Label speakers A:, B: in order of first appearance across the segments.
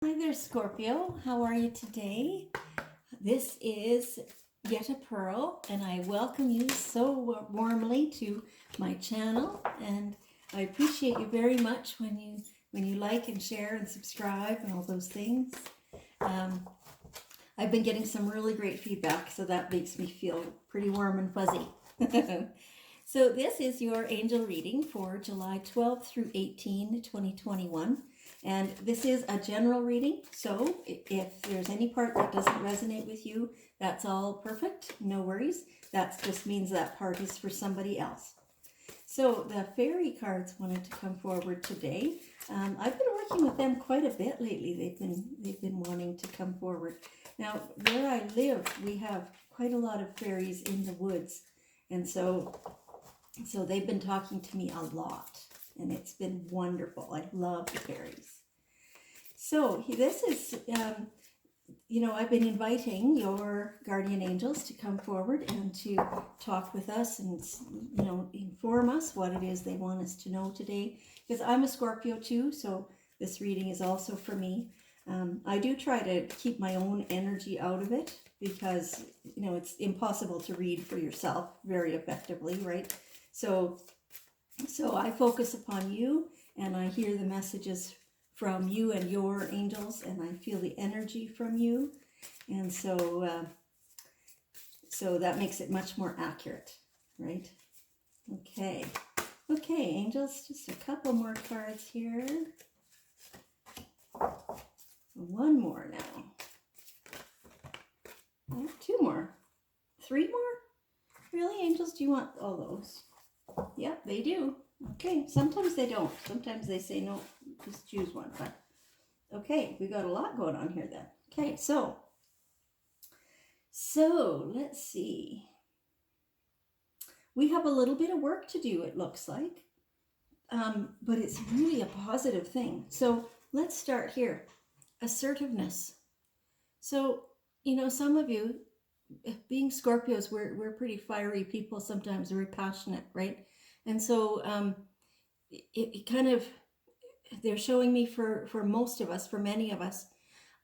A: Hi there, Scorpio. How are you today? This is Yet a Pearl, and I welcome you so warmly to my channel. And I appreciate you very much when you like and share and subscribe and all those things. I've been getting some really great feedback, so that makes me feel pretty warm and fuzzy. So this is your angel reading for July 12th through 18, 2021. And this is a general reading, so if there's any part that doesn't resonate with you, that's all perfect, no worries. That just means that part is for somebody else. So the fairy cards wanted to come forward today. I've been working with them quite a bit lately. They've been wanting to come forward. Now, where I live, we have quite a lot of fairies in the woods, and so they've been talking to me a lot, and it's been wonderful. I love the fairies. So this is, I've been inviting your guardian angels to come forward and to talk with us and, inform us what it is they want us to know today. Because I'm a Scorpio too, so this reading is also for me. I do try to keep my own energy out of it because, it's impossible to read for yourself very effectively, right? So I focus upon you, and I hear the messages from you and your angels, and I feel the energy from you, and so that makes it much more accurate, right? Okay, angels, just a couple more cards here. One more now. Oh, two more. Three more? Really, angels? Do you want all those? Yep, they do. Okay, sometimes they don't. Sometimes they say, no, just choose one. But okay, we got a lot going on here then. Okay, so let's see. We have a little bit of work to do, it looks like. But it's really a positive thing. So let's start here. Assertiveness. So, some of you, being Scorpios, we're pretty fiery people sometimes, very passionate, right? And so it kind of, they're showing me for most of us, for many of us,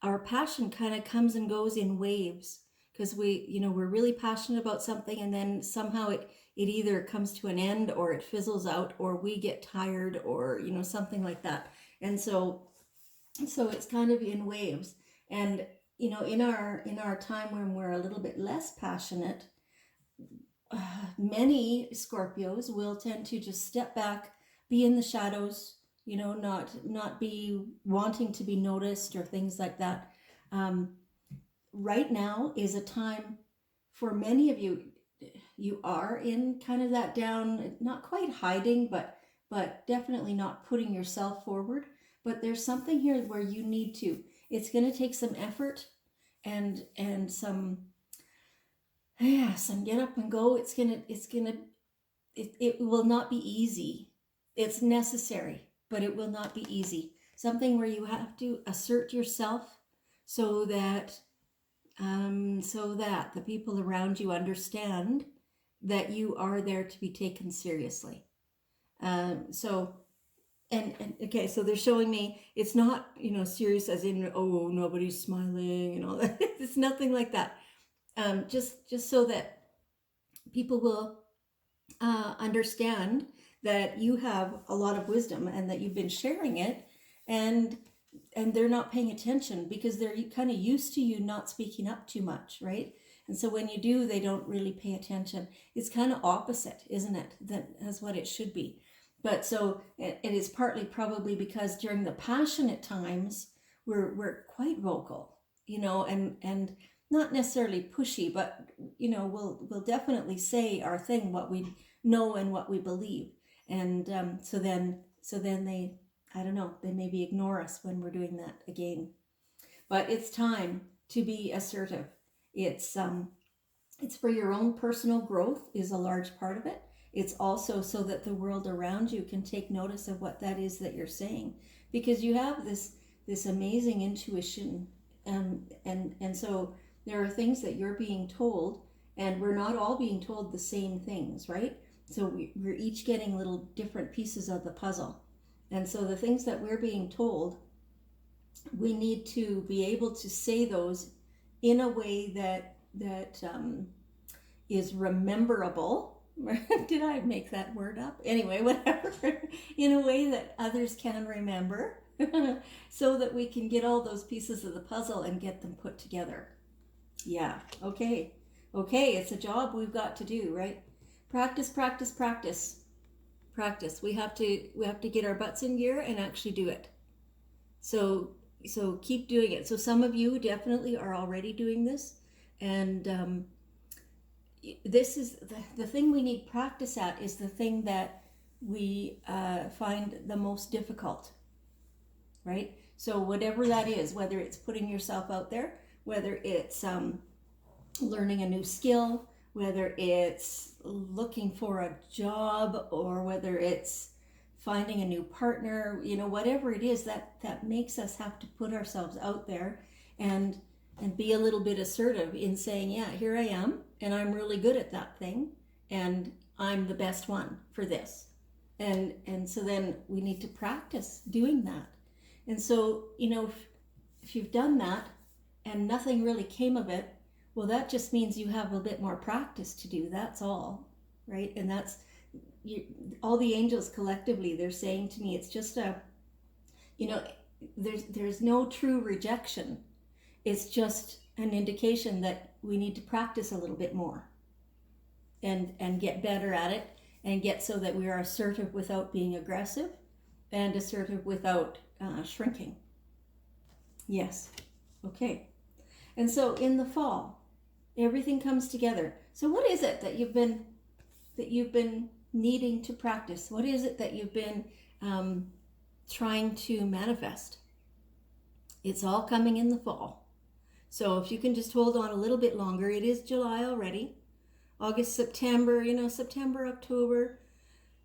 A: our passion kind of comes and goes in waves, because we're really passionate about something, and then somehow it either comes to an end, or it fizzles out, or we get tired, or something like that. And so it's kind of in waves. And in our time when we're a little bit less passionate, many Scorpios will tend to just step back, be in the shadows, not be wanting to be noticed or things like that. Right now is a time for many of you. You are in kind of that down, not quite hiding, but definitely not putting yourself forward. But there's something here where you need to. It's going to take some effort and some get up and go. It will not be easy. It's necessary, but it will not be easy. Something where you have to assert yourself so that the people around you understand that you are there to be taken seriously. Okay, so they're showing me it's not, serious as in, oh, nobody's smiling and all that. It's nothing like that. Just so that people will understand that you have a lot of wisdom and that you've been sharing it, and they're not paying attention because they're kind of used to you not speaking up too much, right? And so when you do, they don't really pay attention. It's kind of opposite, isn't it? That's what it should be. But so it is partly probably because during the passionate times, we're quite vocal, and not necessarily pushy, but we'll definitely say our thing, what we know and what we believe. And so then they, I don't know, they maybe ignore us when we're doing that again. But it's time to be assertive. It's for your own personal growth is a large part of it. It's also so that the world around you can take notice of what that is that you're saying, because you have this amazing intuition, and so there are things that you're being told, and we're not all being told the same things, right? So we're each getting little different pieces of the puzzle, and so the things that we're being told we need to be able to say those in a way that is rememberable. Did I make that word up? Anyway, whatever. In a way that others can remember, so that we can get all those pieces of the puzzle and get them put together. Yeah, okay. Okay, it's a job we've got to do, right? Practice, practice, practice. Practice. We have to get our butts in gear and actually do it. So keep doing it. So some of you definitely are already doing this, and this is the thing we need practice at, is the thing that we find the most difficult, right? So whatever that is, whether it's putting yourself out there, whether it's learning a new skill, whether it's looking for a job, or whether it's finding a new partner, whatever it is that makes us have to put ourselves out there and be a little bit assertive in saying, yeah, here I am, and I'm really good at that thing, and I'm the best one for this. And so then we need to practice doing that. And so, if you've done that and nothing really came of it, well, that just means you have a bit more practice to do. That's all, right? And that's all the angels collectively, they're saying to me, it's just there's no true rejection. It's just an indication that we need to practice a little bit more and get better at it, and get so that we are assertive without being aggressive, and assertive without shrinking. Yes. Okay. And so in the fall, everything comes together. So what is it that you've been needing to practice? What is it that you've been trying to manifest? It's all coming in the fall. So if you can just hold on a little bit longer, it is July already. August, September, September, October,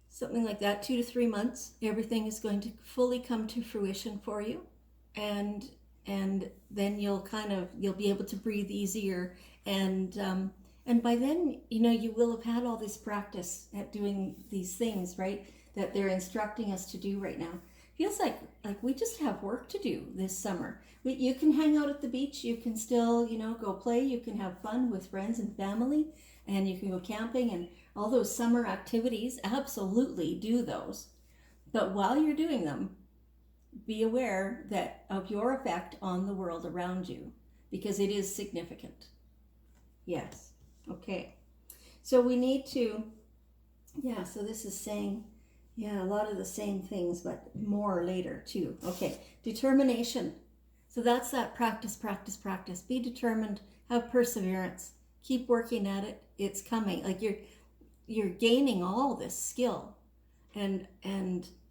A: something like that, 2 to 3 months, everything is going to fully come to fruition for you. And then you'll be able to breathe easier, and by then, you will have had all this practice at doing these things, right, that they're instructing us to do right now. Feels like we just have work to do this summer. You can hang out at the beach, you can still, go play, you can have fun with friends and family, and you can go camping and all those summer activities. Absolutely do those. But while you're doing them, be aware of your effect on the world around you, because it is significant. Yes. Okay. So we need to, so this is saying, a lot of the same things, but more later too. Okay. Determination. So that's that practice, practice, practice. Be determined, have perseverance, keep working at it. It's coming. Like you're gaining all this skill, and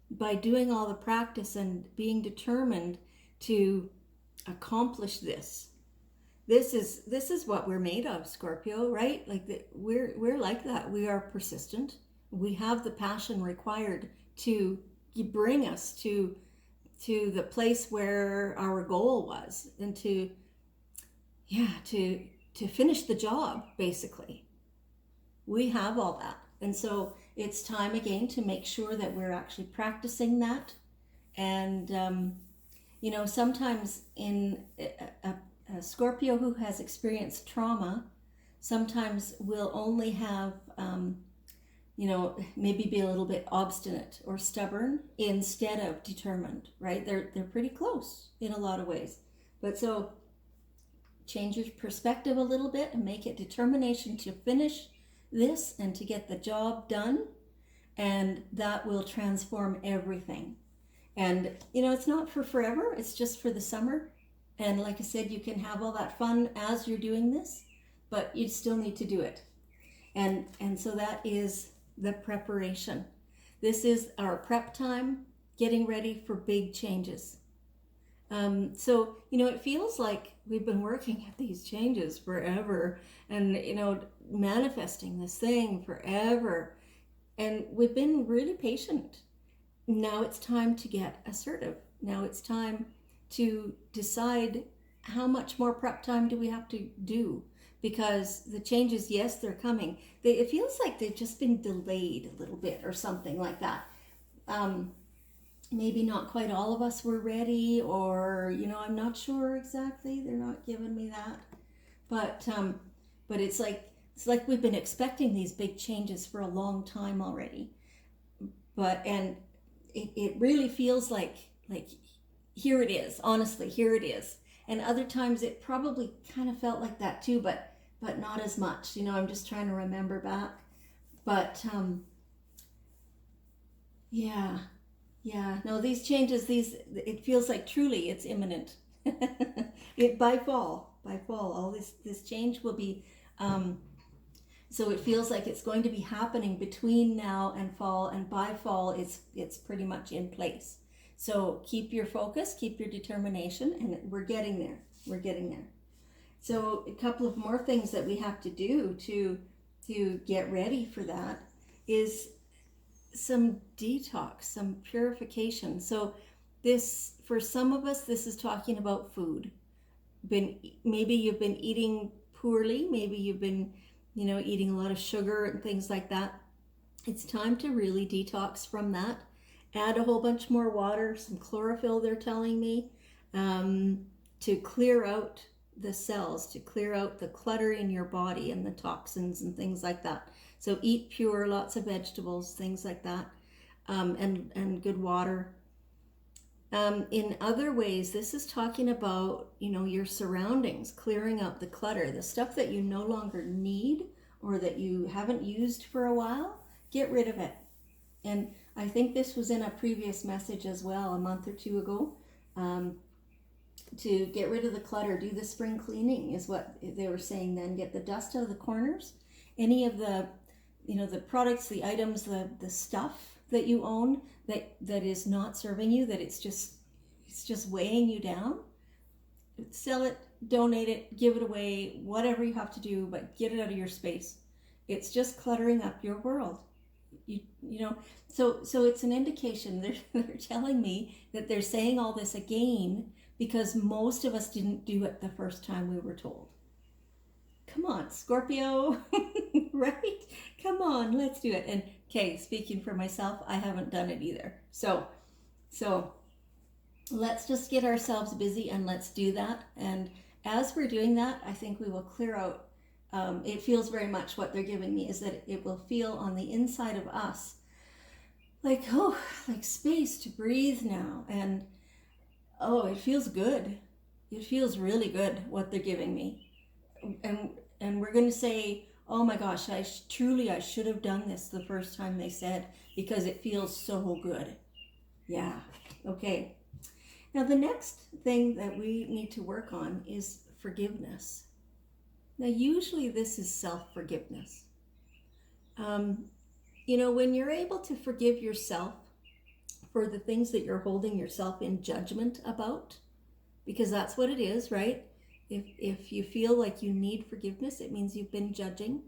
A: by doing all the practice and being determined to accomplish this is what we're made of, Scorpio, right? We're like that. We are persistent. We have the passion required to bring us to the place where our goal was, and to finish the job, basically. We have all that. And so it's time again to make sure that we're actually practicing that. And, sometimes in a Scorpio who has experienced trauma, sometimes will only have, maybe be a little bit obstinate or stubborn instead of determined, right? They're pretty close in a lot of ways. But so change your perspective a little bit and make it determination to finish this and to get the job done, and that will transform everything. And it's not for forever, it's just for the summer. And like I said, you can have all that fun as you're doing this, but you still need to do it. And so that is the preparation. This is our prep time, getting ready for big changes. So it feels like we've been working at these changes forever, and manifesting this thing forever, and we've been really patient. Now it's time to get assertive. Now it's time to decide how much more prep time do we have to do, because the changes, yes, they're coming. It feels like they've just been delayed a little bit or something like that. maybe not quite all of us were ready, or, I'm not sure exactly. They're not giving me that. But it's like we've been expecting these big changes for a long time already. And it really feels like here it is. Honestly, here it is. And other times it probably kind of felt like that too, but not as much. I'm just trying to remember back. But yeah, yeah. No, these changes, it feels like truly it's imminent. By fall, all this change will be. So it feels like it's going to be happening between now and fall, and by fall, it's pretty much in place. So keep your focus, keep your determination, and we're getting there. We're getting there. So a couple of more things that we have to do to get ready for that is some detox, some purification. So this, for some of us, this is talking about food. Maybe you've been eating poorly, maybe you've been eating a lot of sugar and things like that. It's time to really detox from that. Add a whole bunch more water, some chlorophyll, they're telling me, to clear out the cells, to clear out the clutter in your body and the toxins and things like that. So eat pure, lots of vegetables, things like that, and good water. In other ways, this is talking about, your surroundings, clearing out the clutter, the stuff that you no longer need or that you haven't used for a while. Get rid of it. And I think this was in a previous message as well, a month or two ago. To get rid of the clutter, do the spring cleaning is what they were saying then. Get the dust out of the corners. Any of the, the products, the items, the stuff that you own that is not serving you, that it's just weighing you down. Sell it, donate it, give it away, whatever you have to do, but get it out of your space. It's just cluttering up your world. So it's an indication. They're telling me that they're saying all this again because most of us didn't do it the first time we were told. Come on, Scorpio, right? Come on, let's do it. And okay, speaking for myself, I haven't done it either. So let's just get ourselves busy and let's do that. And as we're doing that, I think we will clear out. It feels very much what they're giving me is that it will feel on the inside of us like space to breathe now. And it feels good. It feels really good what they're giving me. And we're going to say, oh my gosh, I should have done this the first time they said, because it feels so good. Yeah. Okay. Now the next thing that we need to work on is forgiveness. Now usually this is self-forgiveness. When you're able to forgive yourself for the things that you're holding yourself in judgment about, because that's what it is, right? If you feel like you need forgiveness, it means you've been judging.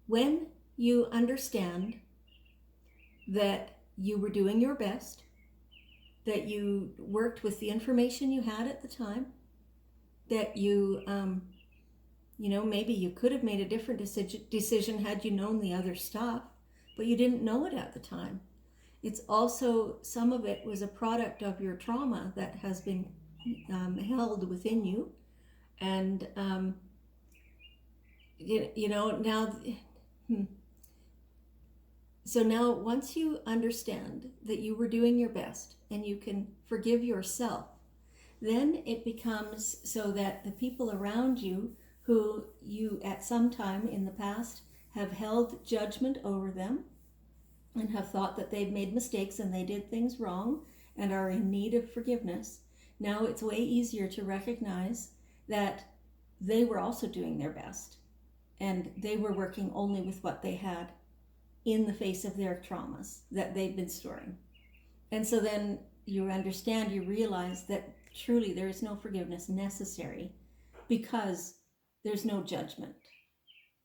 A: When you understand that you were doing your best, that you worked with the information you had at the time, that you, maybe you could have made a different decision had you known the other stuff, but you didn't know it at the time. It's also, some of it was a product of your trauma that has been held within you. And, now, so now once you understand that you were doing your best and you can forgive yourself, then it becomes so that the people around you who you at some time in the past have held judgment over them and have thought that they've made mistakes and they did things wrong and are in need of forgiveness, now it's way easier to recognize that they were also doing their best and they were working only with what they had in the face of their traumas that they've been storing. And so then you understand, you realize that truly there is no forgiveness necessary because there's no judgment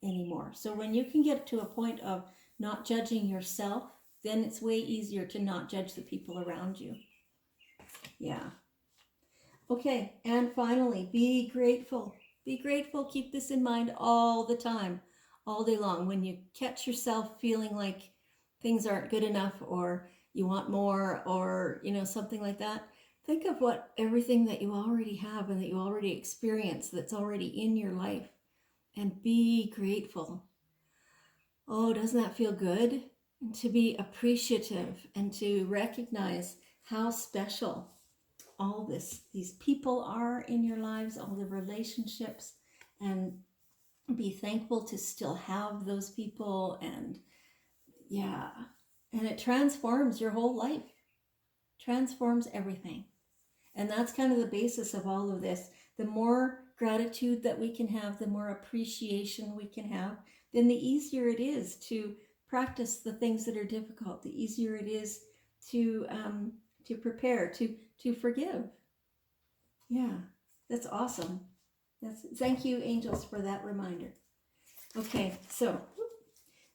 A: anymore. So when you can get to a point of not judging yourself, then it's way easier to not judge the people around you. Yeah. Okay, and finally, be grateful. Be grateful. Keep this in mind all the time. all day long. When you catch yourself feeling like things aren't good enough, or you want more, or something like that, think of what everything that you already have and that you already experience that's already in your life, and be grateful. Oh, doesn't that feel good? And to be appreciative and to recognize how special all these people are in your lives, all the relationships, and be thankful to still have those people. And yeah, and it transforms your whole life, transforms everything. And that's kind of the basis of all of this. The more gratitude that we can have, the more appreciation we can have, then the easier it is to practice the things that are difficult. The easier it is to prepare, to forgive. Yeah, that's awesome. Thank you, angels, for that reminder. Okay, so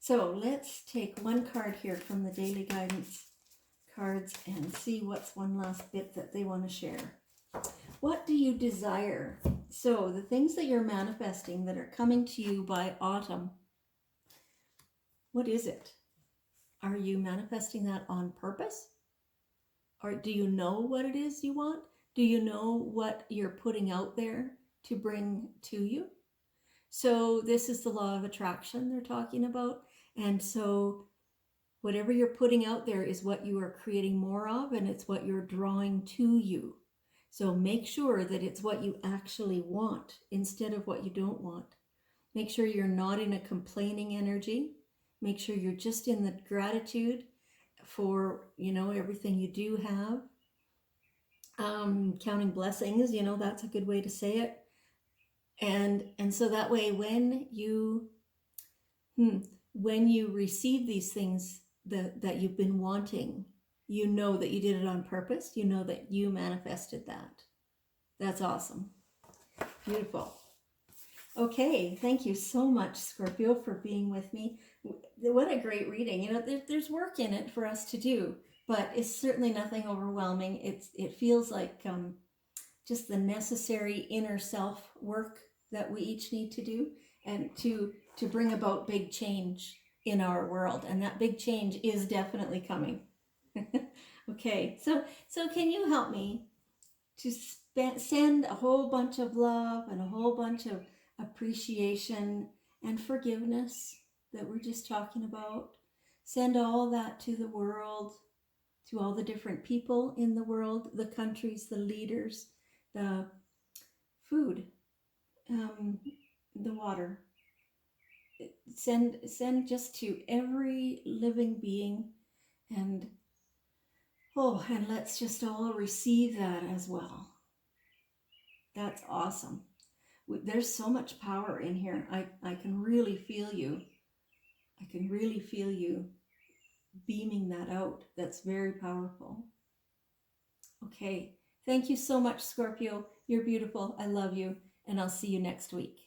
A: let's take one card here from the daily guidance cards and see what's one last bit that they want to share. What do you desire? So the things that you're manifesting that are coming to you by autumn, what is it? Are you manifesting that on purpose? Or do you know what it is you want? Do you know what you're putting out there to bring to you? So this is the law of attraction they're talking about. And so whatever you're putting out there is what you are creating more of, and it's what you're drawing to you. So make sure that it's what you actually want instead of what you don't want. Make sure you're not in a complaining energy. Make sure you're just in the gratitude for, everything you do have. Counting blessings, that's a good way to say it. And so that way, when you receive these things that you've been wanting, you know that you did it on purpose. You know that you manifested that. That's awesome. Beautiful. Okay, thank you so much, Scorpio, for being with me. What a great reading. There's work in it for us to do, but it's certainly nothing overwhelming. It feels like just the necessary inner self work that we each need to do, and to bring about big change in our world. And that big change is definitely coming. Okay, so can you help me to send a whole bunch of love and a whole bunch of appreciation and forgiveness that we're just talking about? Send all that to the world, to all the different people in the world, the countries, the leaders, the food, the water. Send just to every living being, and let's just all receive that as well. That's awesome. There's so much power in here. I can really feel you. I can really feel you beaming that out. That's very powerful. Okay. Thank you so much, Scorpio. You're beautiful. I love you. And I'll see you next week.